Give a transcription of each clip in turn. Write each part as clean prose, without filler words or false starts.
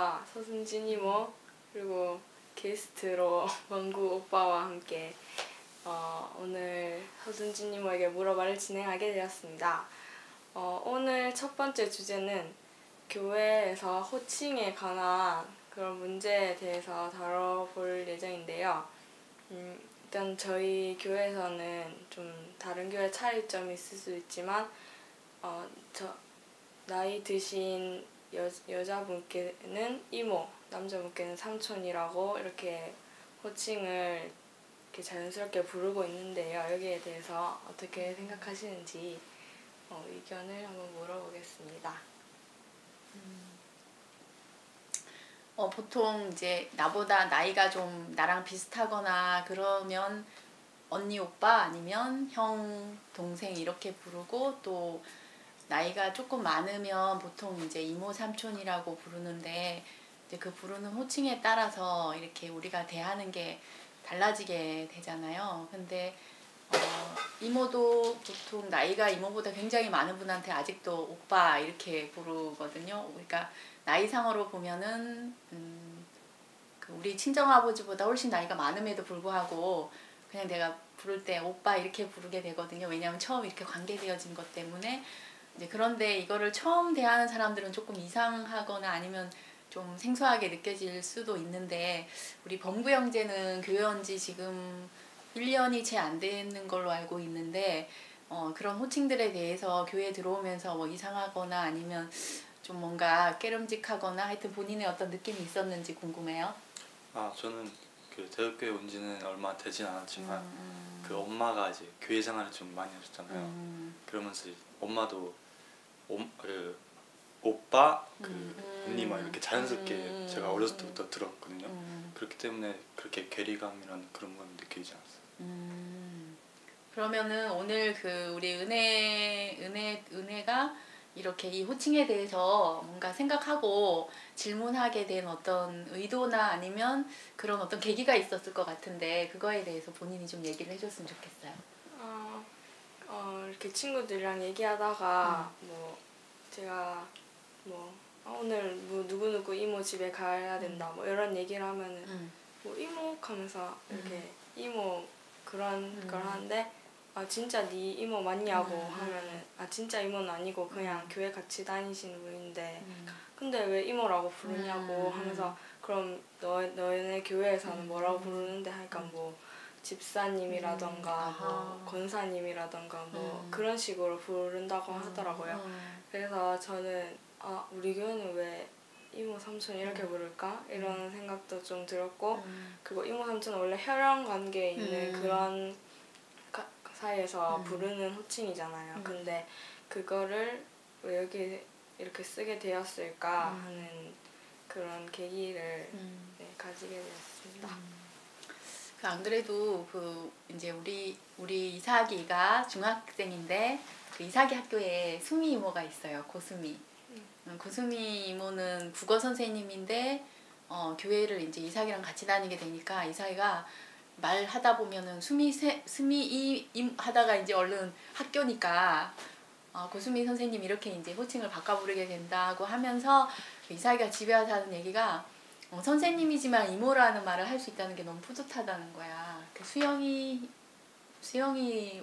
오빠, 서순진 이모, 그리고 게스트로 원구 오빠와 함께 오늘 서순진 이모에게 물어봐를 진행하게 되었습니다. 오늘 첫 번째 주제는 교회에서 호칭에 관한 그런 문제에 대해서 다뤄볼 예정인데요. 일단 저희 교회에서는 좀 다른 교회 차이점이 있을 수 있지만 나이 드신 여자분께는 이모, 남자분께는 삼촌이라고 이렇게 호칭을 이렇게 자연스럽게 부르고 있는데요. 여기에 대해서 어떻게 생각하시는지 의견을 한번 물어보겠습니다. 보통 이제 나보다 나이가 좀 나랑 비슷하거나 그러면 언니, 오빠 아니면 형, 동생 이렇게 부르고, 또 나이가 조금 많으면 보통 이제 이모, 삼촌이라고 부르는데, 이제 그 부르는 호칭에 따라서 이렇게 우리가 대하는 게 달라지게 되잖아요. 근데 이모도 보통 나이가 이모보다 굉장히 많은 분한테 아직도 오빠 이렇게 부르거든요. 그러니까 나이상으로 보면은 우리 친정아버지보다 훨씬 나이가 많음에도 불구하고 그냥 내가 부를 때 오빠 이렇게 부르게 되거든요. 왜냐하면 처음 이렇게 관계되어진 것 때문에. 이제 그런데 이거를 처음 대하는 사람들은 조금 이상하거나 아니면 좀 생소하게 느껴질 수도 있는데, 우리 범구 형제는 교회 온 지 지금 1년이 채 안 되는 걸로 알고 있는데, 그런 호칭들에 대해서 교회에 들어오면서 뭐 이상하거나 아니면 좀 뭔가 깨름직하거나 하여튼 본인의 어떤 느낌이 있었는지 궁금해요. 저는 그 대학교에 온 지는 얼마 되진 않았지만 그 엄마가 이제 교회 생활을 좀 많이 하셨잖아요. 그러면서 엄마도 오빠, 언니 막 이렇게 자연스럽게 제가 어렸을 때부터 들었거든요. 그렇기 때문에 그렇게 괴리감이라는 그런 건 느끼지 않았어요. 그러면은 오늘 그 우리 은혜가 이렇게 이 호칭에 대해서 뭔가 생각하고 질문하게 된 어떤 의도나 아니면 그런 어떤 계기가 있었을 것 같은데, 그거에 대해서 본인이 좀 얘기를 해줬으면 좋겠어요. 이렇게 친구들이랑 얘기하다가 제가 오늘 누구누구 이모 집에 가야 된다 이런 얘기를 하면은 이모 하면서 이렇게 이모 그런 걸 하는데, 진짜 네 이모 맞냐고 하면은 진짜 이모는 아니고 그냥 교회 같이 다니시는 분인데 근데 왜 이모라고 부르냐고 하면서, 그럼 너네 교회에서는 뭐라고 부르는데 하니까 집사님이라던가 권사님이라던가 그런 식으로 부른다고 하더라고요. 그래서 저는 우리 교회는 왜 이모 삼촌 이렇게 부를까? 이런 생각도 좀 들었고, 그리고 이모 삼촌은 원래 혈연 관계에 있는 그런 사이에서 부르는 호칭이잖아요. 근데 그거를 왜 여기 이렇게 쓰게 되었을까 하는 그런 계기를 가지게 되었습니다. 안 그래도 이제 우리 이삭이가 중학생인데, 그 이삭이 학교에 수미 이모가 있어요. 고수미. 고수미 이모는 국어 선생님인데 교회를 이제 이삭이랑 같이 다니게 되니까 이삭이가 말하다 보면은 수미 하다가 이제 얼른 학교니까 고수미 선생님 이렇게 이제 호칭을 바꿔 부르게 된다고 하면서, 이삭이가 집에 와서 하는 얘기가 선생님이지만 이모라는 말을 할 수 있다는 게 너무 뿌듯하다는 거야. 수영이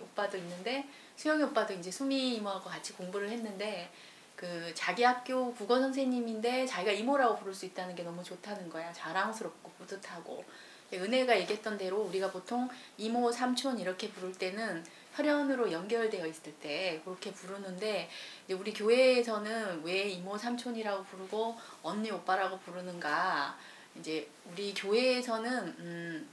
오빠도 있는데, 수영이 오빠도 이제 수미 이모하고 같이 공부를 했는데, 그 자기 학교 국어 선생님인데 자기가 이모라고 부를 수 있다는 게 너무 좋다는 거야. 자랑스럽고 뿌듯하고. 은혜가 얘기했던 대로 우리가 보통 이모, 삼촌 이렇게 부를 때는 혈연으로 연결되어 있을 때 그렇게 부르는데, 이제 우리 교회에서는 왜 이모, 삼촌이라고 부르고 언니, 오빠라고 부르는가? 이제 우리 교회에서는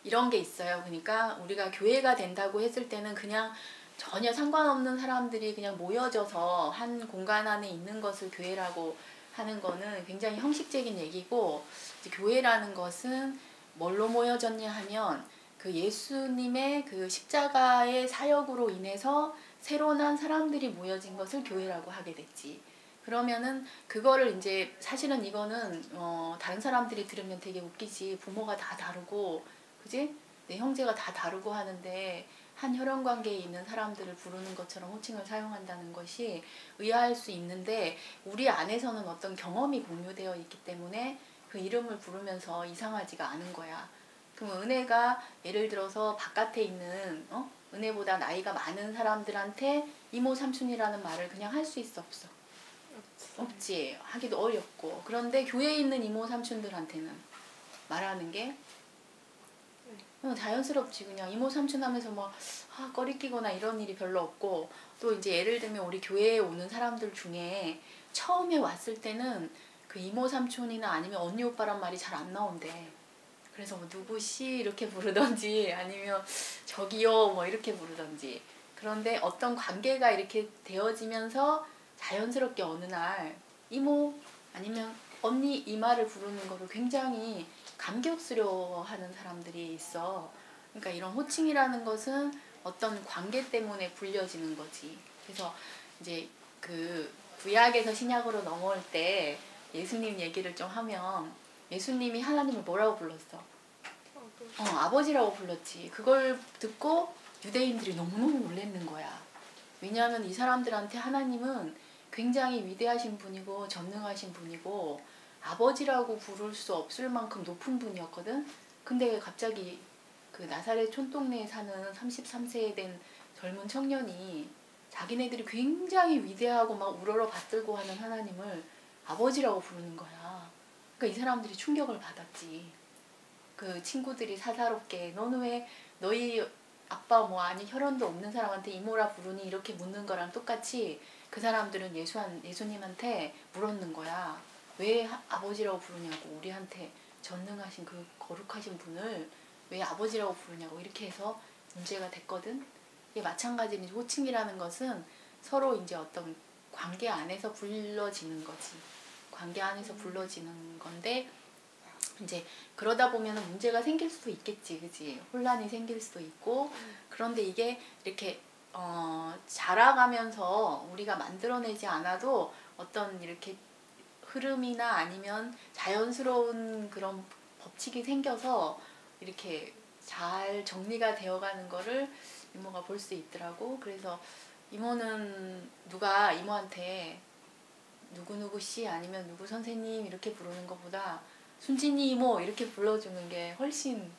이런 게 있어요. 그러니까 우리가 교회가 된다고 했을 때는 그냥 전혀 상관없는 사람들이 그냥 모여져서 한 공간 안에 있는 것을 교회라고 하는 거는 굉장히 형식적인 얘기고, 이제 교회라는 것은 뭘로 모여졌냐 하면 그 예수님의 그 십자가의 사역으로 인해서 새로 난 사람들이 모여진 것을 교회라고 하게 됐지. 그러면은 그거를 이제 사실은 이거는 다른 사람들이 들으면 되게 웃기지. 부모가 다 다르고, 그지? 내 형제가 다 다르고 하는데 한 혈연 관계에 있는 사람들을 부르는 것처럼 호칭을 사용한다는 것이 의아할 수 있는데 우리 안에서는 어떤 경험이 공유되어 있기 때문에 그 이름을 부르면서 이상하지가 않은 거야. 그럼 은혜가 예를 들어서 바깥에 있는 은혜보다 나이가 많은 사람들한테 이모 삼촌이라는 말을 그냥 할 수 있어 없어? 없지. 하기도 어렵고. 그런데 교회에 있는 이모 삼촌들한테는 말하는 게 자연스럽지. 그냥 이모 삼촌 하면서 막 꺼리끼거나 이런 일이 별로 없고, 또 이제 예를 들면 우리 교회에 오는 사람들 중에 처음에 왔을 때는 그 이모 삼촌이나 아니면 언니 오빠란 말이 잘 안 나온대. 그래서 뭐 누구씨 이렇게 부르던지 아니면 저기요 뭐 이렇게 부르던지. 그런데 어떤 관계가 이렇게 되어지면서 자연스럽게 어느 날 이모 아니면 언니 이 말을 부르는 거를 굉장히 감격스러워하는 사람들이 있어. 그러니까 이런 호칭이라는 것은 어떤 관계 때문에 불려지는 거지. 그래서 이제 그 구약에서 신약으로 넘어올 때 예수님 얘기를 좀 하면 예수님이 하나님을 뭐라고 불렀어? 아버지라고 불렀지. 그걸 듣고 유대인들이 너무너무 놀랬는 거야. 왜냐하면 이 사람들한테 하나님은 굉장히 위대하신 분이고 전능하신 분이고 아버지라고 부를 수 없을 만큼 높은 분이었거든. 근데 갑자기 그 나사렛 촌동네에 사는 33세에 된 젊은 청년이 자기네들이 굉장히 위대하고 막 우러러 받들고 하는 하나님을 아버지라고 부르는 거야. 그러니까 이 사람들이 충격을 받았지. 그 친구들이 사사롭게 너는 왜 너희 아빠 뭐 아니 혈연도 없는 사람한테 이모라 부르니 이렇게 묻는 거랑 똑같이 그 사람들은 예수님한테 물었는 거야. 왜 아버지라고 부르냐고. 우리한테 전능하신 그 거룩하신 분을 왜 아버지라고 부르냐고. 이렇게 해서 문제가 됐거든. 이게 마찬가지로 호칭이라는 것은 서로 이제 어떤 관계 안에서 불러지는 거지. 관계 안에서 불러지는 건데 이제 그러다 보면 문제가 생길 수도 있겠지, 그지? 혼란이 생길 수도 있고. 그런데 이게 이렇게 자라가면서 우리가 만들어내지 않아도 어떤 이렇게 흐름이나 아니면 자연스러운 그런 법칙이 생겨서 이렇게 잘 정리가 되어가는 거를 이모가 볼 수 있더라고. 그래서 이모는 누가 이모한테 누구누구 씨 아니면 누구 선생님 이렇게 부르는 것보다 순진이 이모 이렇게 불러주는 게 훨씬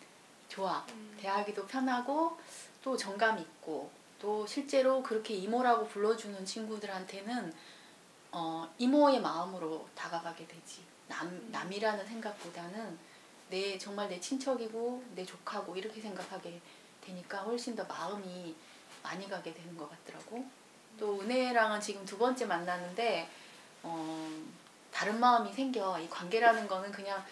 좋아. 대하기도 편하고 또 정감 있고 또 실제로 그렇게 이모라고 불러주는 친구들한테는 이모의 마음으로 다가가게 되지. 남이라는 생각보다는 정말 내 친척이고 내 조카고 이렇게 생각하게 되니까 훨씬 더 마음이 많이 가게 되는 것 같더라고. 또 은혜랑은 지금 2번째 만나는데 다른 마음이 생겨. 이 관계라는 거는 그냥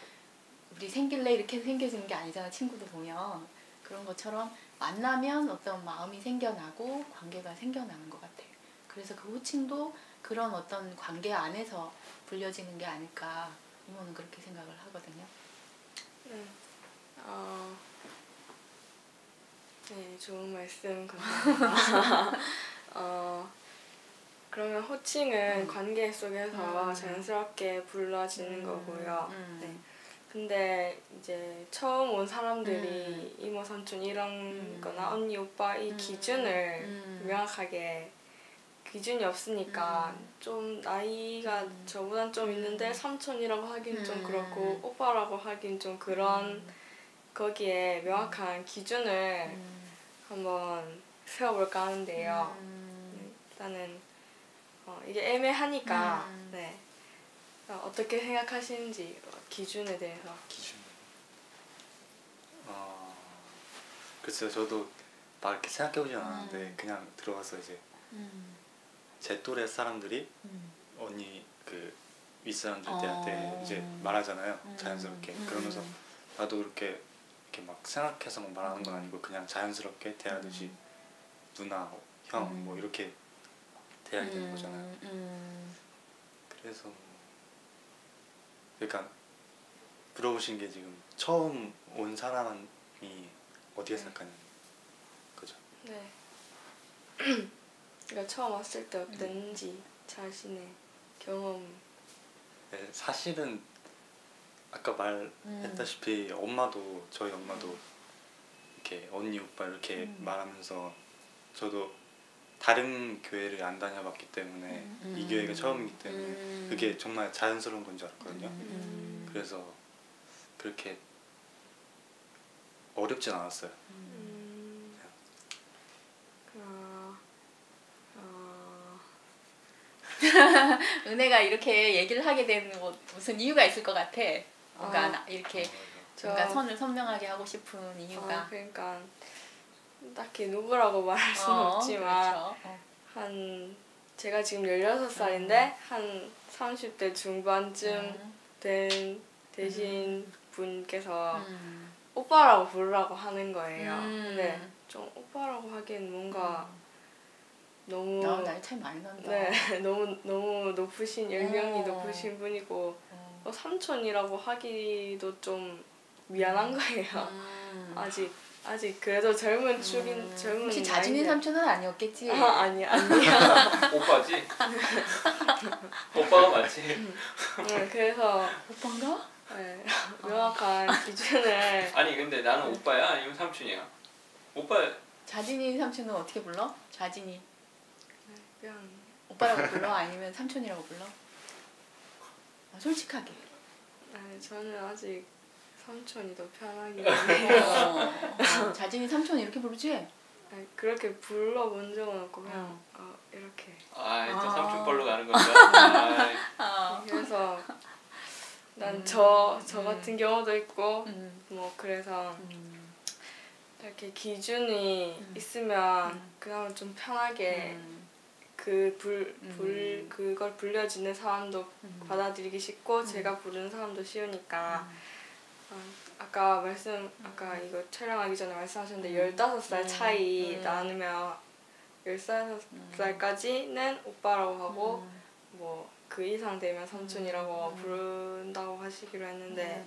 우리 생길래 이렇게 생겨지는 게 아니잖아. 친구도 보면. 그런 것처럼 만나면 어떤 마음이 생겨나고 관계가 생겨나는 것 같아. 그래서 그 호칭도 그런 어떤 관계 안에서 불려지는 게 아닐까. 이모는 그렇게 생각을 하거든요. 네. 네, 좋은 말씀 감사합니다. 그러면 호칭은 관계 속에서 자연스럽게 불러지는 거고요. 네. 근데 이제 처음 온 사람들이 이모 삼촌 이런 거나 언니 오빠 이 기준을 명확하게 기준이 없으니까 좀 나이가 저보단 좀 있는데 삼촌이라고 하긴 좀 그렇고 오빠라고 하긴 좀 그런 거기에 명확한 기준을 한번 세워볼까 하는데요. 일단은 이게 애매하니까 네. 어떻게 생각하시는지 기준에 대해서. 기준. 글쎄요, 저도 막 이렇게 생각해보진 않았는데 그냥 들어가서 이제 제 또래 사람들이 언니 그 윗사람들한테 이제 말하잖아요. 자연스럽게. 그러면서 나도 이렇게 막 생각해서 막 말하는 건 아니고 그냥 자연스럽게 대하듯이 누나, 형 뭐 이렇게 대하게 되는 거잖아요. 그래서 그러니까 물어보신 게 지금 처음 온 사람이 어디에 생각하는 거죠? 네. 그러니까 처음 왔을 때 어땠는지 자신의 경험. 네, 사실은 아까 말했다시피 저희 엄마도 이렇게 언니 오빠 이렇게 말하면서 저도 다른 교회를 안 다녀봤기 때문에 이 교회가 처음이기 때문에 그게 정말 자연스러운 건 줄 알았거든요. 그래서 그렇게 어렵진 않았어요. 은혜가 이렇게 얘기를 하게 된 뭐 무슨 이유가 있을 것 같아. 뭔가 이렇게 뭔가 선을 선명하게 하고 싶은 이유가. 그러니까 딱히 누구라고 말할 수는 없지만 그렇죠. 제가 지금 16살인데 한 30대 중반쯤 되신 분께서 오빠라고 부르라고 하는 거예요. 근데 좀 오빠라고 하기엔 뭔가 너무 나이 차이 많이 난다. 네, 너무 높으신 연령이 높으신 분이고 삼촌이라고 하기도 좀 미안한 거예요. 아직 그래도 젊은 축인 젊은 혹시 자진이 삼촌은 아니었겠지? 아니야. 오빠지? 오빠가 맞지? 그래서 오빠인가? 네, 명확한 기준을 아니 근데 나는 오빠야 아니면 삼촌이야? 오빠 자진이 삼촌은 어떻게 불러? 자진이 그냥 오빠라고 불러? 아니면 삼촌이라고 불러? 솔직하게. 아니, 저는 아직 삼촌이 더 편하긴 해요. 자진이 삼촌 이렇게 부르지? 아니, 그렇게 불러본 적은 없고 그냥 이렇게. 또 삼촌벌로 가는 건가? 그래서 난 저 같은 경우도 있고 뭐 그래서 이렇게 기준이 있으면 그냥 좀 편하게 그걸 불려지는 사람도 받아들이기 쉽고 제가 부르는 사람도 쉬우니까 아까 이거 촬영하기 전에 말씀하셨는데 15살 차이 나누면 15살까지는 오빠라고 하고 뭐 그 이상 되면 삼촌이라고 부른다고 하시기로 했는데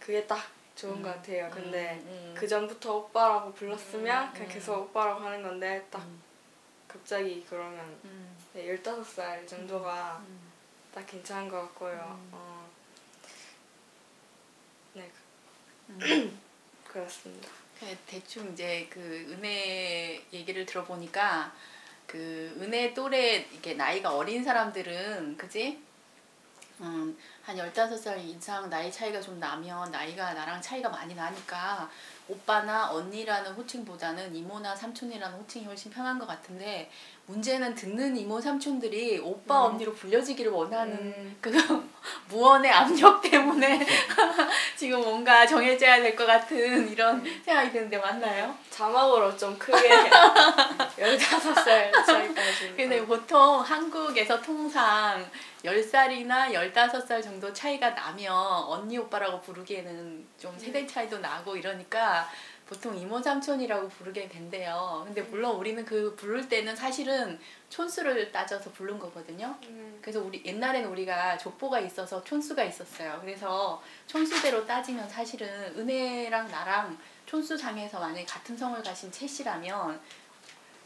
그게 딱 좋은 것 같아요. 근데 그 전부터 오빠라고 불렀으면 그냥 계속 오빠라고 하는 건데 딱 갑자기 그러면 15살 정도가 딱 괜찮은 것 같고요. 네, 그렇습니다. 대충 이제 그 은혜 얘기를 들어보니까 그 은혜 또래 이게 나이가 어린 사람들은 그지? 한 15살 이상 나이 차이가 좀 나면 나이가 나랑 차이가 많이 나니까 오빠나 언니라는 호칭보다는 이모나 삼촌이라는 호칭이 훨씬 편한 것 같은데 문제는 듣는 이모 삼촌들이 오빠 언니로 불려지기를 원하는 그 무언의 압력 때문에 지금 뭔가 정해져야 될 것 같은 이런 생각이 드는데 맞나요? 자막으로 좀 크게 15살 차이까지. 근데 보통 한국에서 통상 10살이나 15살 정도 차이가 나면 언니 오빠라고 부르기에는 좀 세대 차이도 나고 이러니까 보통 이모 삼촌이라고 부르게 된대요. 근데 물론 우리는 그 부를 때는 사실은 촌수를 따져서 부른 거거든요. 그래서 옛날에는 우리가 족보가 있어서 촌수가 있었어요. 그래서 촌수대로 따지면 사실은 은혜랑 나랑 촌수상에서 만약에 같은 성을 가신 채 씨라면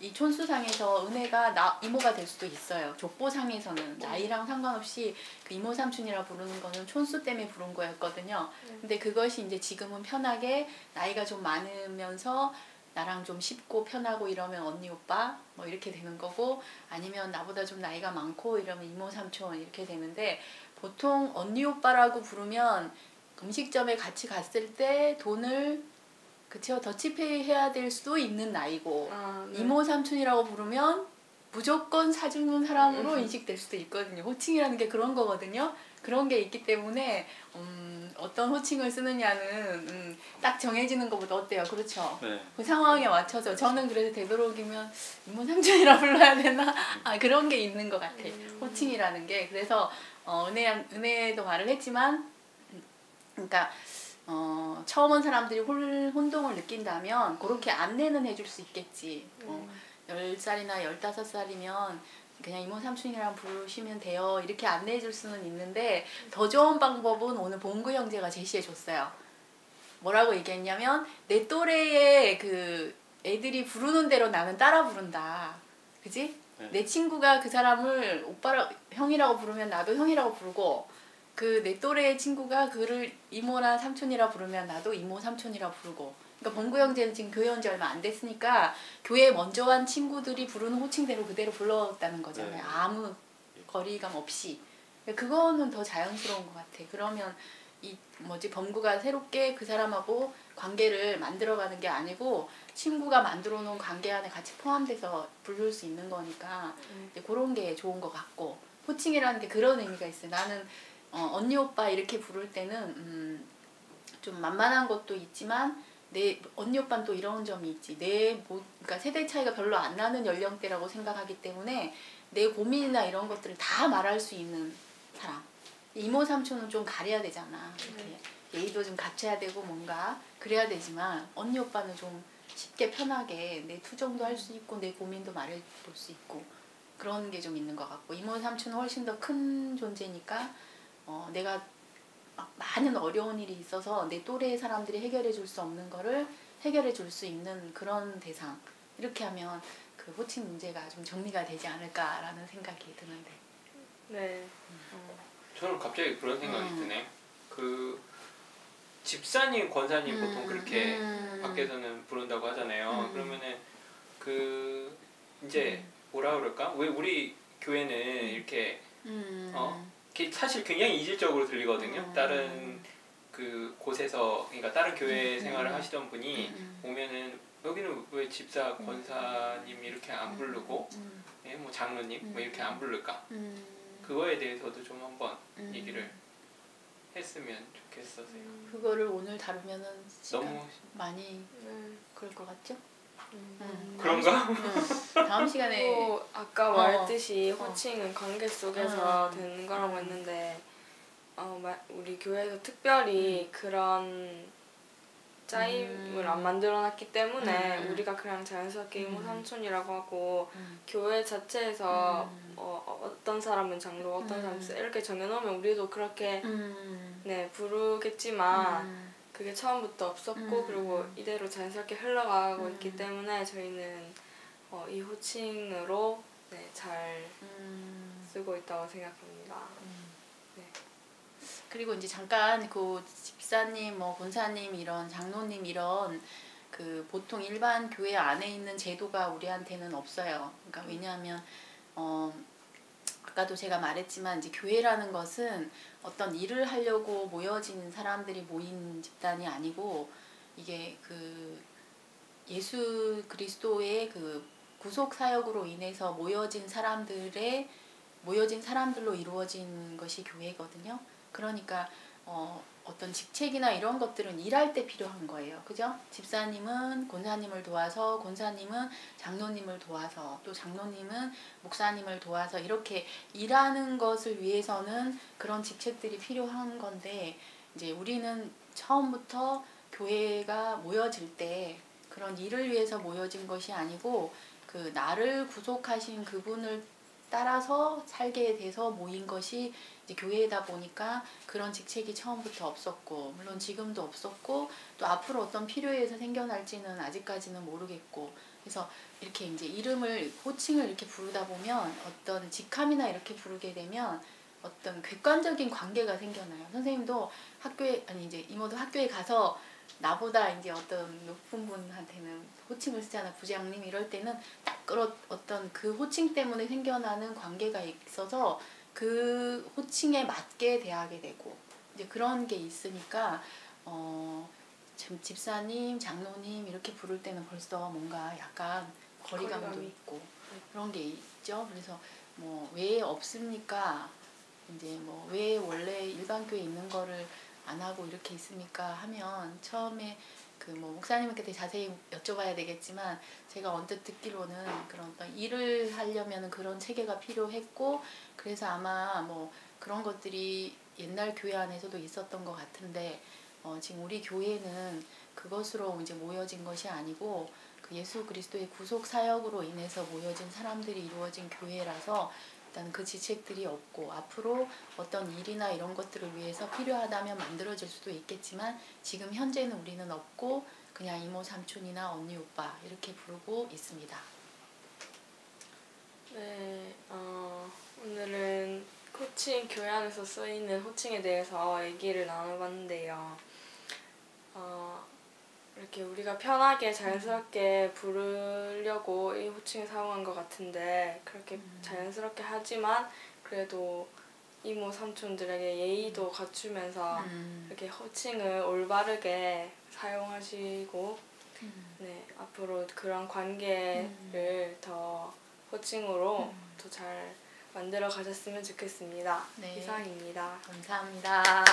이 촌수상에서 은혜가 이모가 될 수도 있어요. 족보상에서는 나이랑 상관없이 그 이모 삼촌이라 부르는 거는 촌수 때문에 부른 거였거든요. 근데 그것이 이제 지금은 편하게 나이가 좀 많으면서 나랑 좀 쉽고 편하고 이러면 언니 오빠 뭐 이렇게 되는 거고 아니면 나보다 좀 나이가 많고 이러면 이모 삼촌 이렇게 되는데 보통 언니 오빠라고 부르면 음식점에 같이 갔을 때 돈을 그쵸 더치페이 해야 될 수도 있는 나이고 네. 이모 삼촌이라고 부르면 무조건 사주는 사람으로 인식될 수도 있거든요. 호칭이라는 게 그런 거거든요. 그런 게 있기 때문에 어떤 호칭을 쓰느냐는 딱 정해지는 것보다 어때요? 그렇죠? 네. 그 상황에 맞춰서 저는 그래도 되도록이면 이모 삼촌이라 불러야 되나? 그런 게 있는 것 같아. 호칭이라는 게. 그래서 은혜도 말을 했지만 그러니까 처음 온 사람들이 혼동을 느낀다면 그렇게 안내는 해줄 수 있겠지. 10살이나 15살이면 그냥 이모 삼촌이랑 부르시면 돼요. 이렇게 안내해 줄 수는 있는데 더 좋은 방법은 오늘 봉구 형제가 제시해 줬어요. 뭐라고 얘기했냐면 내 또래의 그 애들이 부르는 대로 나는 따라 부른다. 그지? 네. 내 친구가 그 사람을 형이라고 부르면 나도 형이라고 부르고 그 내 또래의 친구가 그를 이모나 삼촌이라 부르면 나도 이모 삼촌이라 부르고 그러니까 범구 형제는 지금 교회 온 지 얼마 안 됐으니까 교회 먼저 간 친구들이 부르는 호칭대로 그대로 불렀다는 거잖아요. 네. 아무 거리감 없이. 그거는 더 자연스러운 것 같아. 그러면 이 범구가 새롭게 그 사람하고 관계를 만들어가는 게 아니고 친구가 만들어 놓은 관계 안에 같이 포함돼서 부를 수 있는 거니까 이제 그런 게 좋은 것 같고, 호칭이라는 게 그런 의미가 있어요. 나는 언니 오빠 이렇게 부를 때는 좀 만만한 것도 있지만 내 언니 오빠는 또 이런 점이 있지. 그러니까 세대 차이가 별로 안 나는 연령대라고 생각하기 때문에 내 고민이나 이런 것들을 다 말할 수 있는 사람. 이모 삼촌은 좀 가려야 되잖아. 이렇게 예의도 좀 갖춰야 되고 뭔가 그래야 되지만 언니 오빠는 좀 쉽게 편하게 내 투정도 할 수 있고 내 고민도 말해볼 수 있고 그런 게 좀 있는 것 같고, 이모 삼촌은 훨씬 더 큰 존재니까 내가 막 많은 어려운 일이 있어서 내 또래의 사람들이 해결해 줄 수 없는 거를 해결해 줄 수 있는 그런 대상. 이렇게 하면 그 호칭 문제가 좀 정리가 되지 않을까라는 생각이 드는데. 네. 저는 갑자기 그런 생각이 드네. 그 집사님, 권사님 보통 그렇게 밖에서는 부른다고 하잖아요. 그러면은 그 이제 뭐라 그럴까? 왜 우리 교회는 이렇게 사실 굉장히 이질적으로 들리거든요. 다른 그 곳에서, 그러니까 다른 교회 생활을 하시던 분이 오면은 여기는 왜 집사, 권사님 이렇게 안 부르고 예, 뭐 장로님 뭐 이렇게 안 부를까? 그거에 대해서도 좀 한번 얘기를 했으면 좋겠어요. 그거를 오늘 다루면은 너무 많이 그럴 것 같죠? 그런가? 다음 시간에 또 아까 말했듯이 호칭은 관계 속에서 되는 거라고 했는데 우리 교회에서 특별히 그런 짜임을 안 만들어놨기 때문에 우리가 그냥 자연스럽게 이모 삼촌이라고 하고 교회 자체에서 어떤 사람은 장로, 어떤 사람은 집사 이렇게 정해놓으면 우리도 그렇게 네 부르겠지만 그게 처음부터 없었고 그리고 이대로 자연스럽게 흘러가고 있기 때문에 저희는 이 호칭으로 네, 잘 쓰고 있다고 생각합니다. 네. 그리고 이제 잠깐 그 집사님, 뭐 권사님 이런 장로님 이런 그 보통 일반 교회 안에 있는 제도가 우리한테는 없어요. 그러니까 왜냐하면 아까도 제가 말했지만 이제 교회라는 것은 어떤 일을 하려고 모여진 사람들이 모인 집단이 아니고 이게 그 예수 그리스도의 그 구속 사역으로 인해서 모여진 사람들로 이루어진 것이 교회거든요. 그러니까 어떤 직책이나 이런 것들은 일할 때 필요한 거예요. 그죠? 집사님은 권사님을 도와서, 권사님은 장로님을 도와서, 또 장로님은 목사님을 도와서 이렇게 일하는 것을 위해서는 그런 직책들이 필요한 건데, 이제 우리는 처음부터 교회가 모여질 때 그런 일을 위해서 모여진 것이 아니고 그 나를 구속하신 그분을 따라서 살게 돼서 모인 것이 이제 교회다 보니까 그런 직책이 처음부터 없었고, 물론 지금도 없었고, 또 앞으로 어떤 필요해서 생겨날지는 아직까지는 모르겠고, 그래서 이렇게 이제 호칭을 이렇게 부르다 보면 어떤 직함이나 이렇게 부르게 되면 어떤 객관적인 관계가 생겨나요. 선생님도 이제 이모도 학교에 가서 나보다 이제 어떤 높은 분한테는 호칭을 쓰잖아. 부장님 이럴 때는 딱 어떤 그 호칭 때문에 생겨나는 관계가 있어서 그 호칭에 맞게 대하게 되고 이제 그런 게 있으니까 집사님, 장로님 이렇게 부를 때는 벌써 뭔가 약간 거리감도 있고 그런 게 있죠. 그래서 뭐 왜 없습니까? 이제 뭐 왜 원래 일반 교회 있는 거를 안 하고 이렇게 있습니까? 하면 처음에 그 뭐 목사님께 자세히 여쭤봐야 되겠지만 제가 언뜻 듣기로는 그런 어떤 일을 하려면 그런 체계가 필요했고 그래서 아마 뭐 그런 것들이 옛날 교회 안에서도 있었던 것 같은데 지금 우리 교회는 그것으로 이제 모여진 것이 아니고 그 예수 그리스도의 구속 사역으로 인해서 모여진 사람들이 이루어진 교회라서 일단 그 지책들이 없고 앞으로 어떤 일이나 이런 것들을 위해서 필요하다면 만들어질 수도 있겠지만 지금 현재는 우리는 없고 그냥 이모 삼촌이나 언니 오빠 이렇게 부르고 있습니다. 네, 오늘은 호칭, 교회 안에서 쓰이는 호칭에 대해서 얘기를 나눠봤는데요. 이렇게 우리가 편하게 자연스럽게 부르려고 이 호칭을 사용한 것 같은데 그렇게 자연스럽게 하지만 그래도 이모 삼촌들에게 예의도 갖추면서 이렇게 호칭을 올바르게 사용하시고 네 앞으로 그런 관계를 더 호칭으로 더 잘 만들어 가셨으면 좋겠습니다. 네. 이상입니다. 감사합니다.